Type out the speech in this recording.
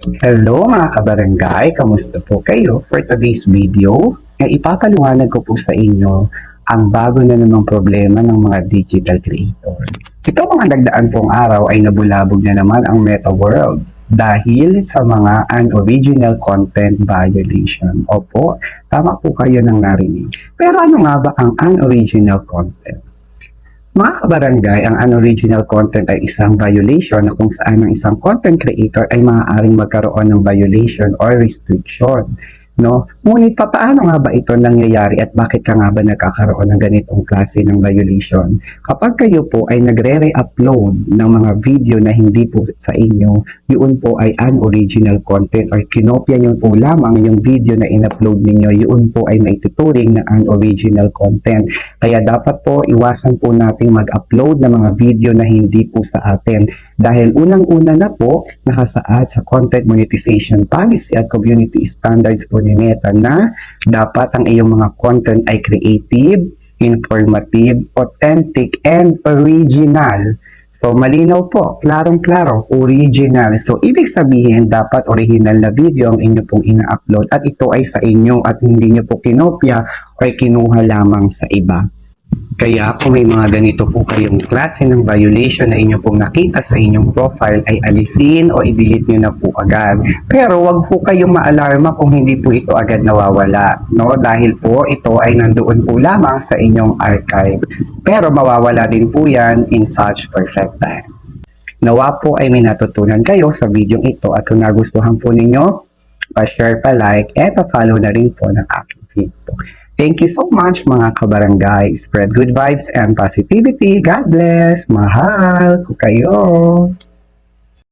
Hello mga kabarangay, kamusta po kayo? For today's video, ay ipapaliwanag ko po sa inyo ang bago na namang problema ng mga digital creator. Ito mga nagdaan pong araw ay nabulabog na naman ang Meta World dahil sa mga unoriginal content violation. Opo, tama po kayo ng narinig. Pero ano nga ba ang unoriginal content? Mga kabarangay, ang unoriginal content ay isang violation na kung saan ang isang content creator ay maaaring magkaroon ng violation or restriction. No? Ngunit paano nga ba ito nangyayari at bakit ka nga ba nagkakaroon ng ganitong klase ng violation? Kapag kayo po ay nagre-re-upload ng mga video na hindi po sa inyo, yun po ay unoriginal content or kinopya nyo po lamang yung video na in-upload ninyo, yun po ay maituturing na unoriginal content. Kaya dapat po iwasan po nating mag-upload ng mga video na hindi po sa atin. Dahil unang-una na po nakasaad sa Content Monetization Policy at Community Standards po ni Meta na dapat ang iyong mga content ay creative, informative, authentic, and original. So, malinaw po, klarong-klaro, original. So, ibig sabihin, dapat original na video ang inyo pong ina-upload at ito ay sa inyo at hindi nyo po kinopya o kinuha lamang sa iba. Kaya kung may mga ganito po kayong klase ng violation na inyo pong nakita sa inyong profile ay alisin o i-delete nyo na po agad. Pero wag po kayong maalarma kung hindi po ito agad nawawala. No? Dahil po ito ay nandoon po lamang sa inyong archive. Pero mawawala din po yan in such perfect time. Nawa po ay may natutunan kayo sa video ito at kung nagustuhan po ninyo, pa-share, pa-like, at pa-follow na rin po ng aking video. Thank you so much mga kabarangay. Spread good vibes and positivity. God bless. Mahal ko kayo.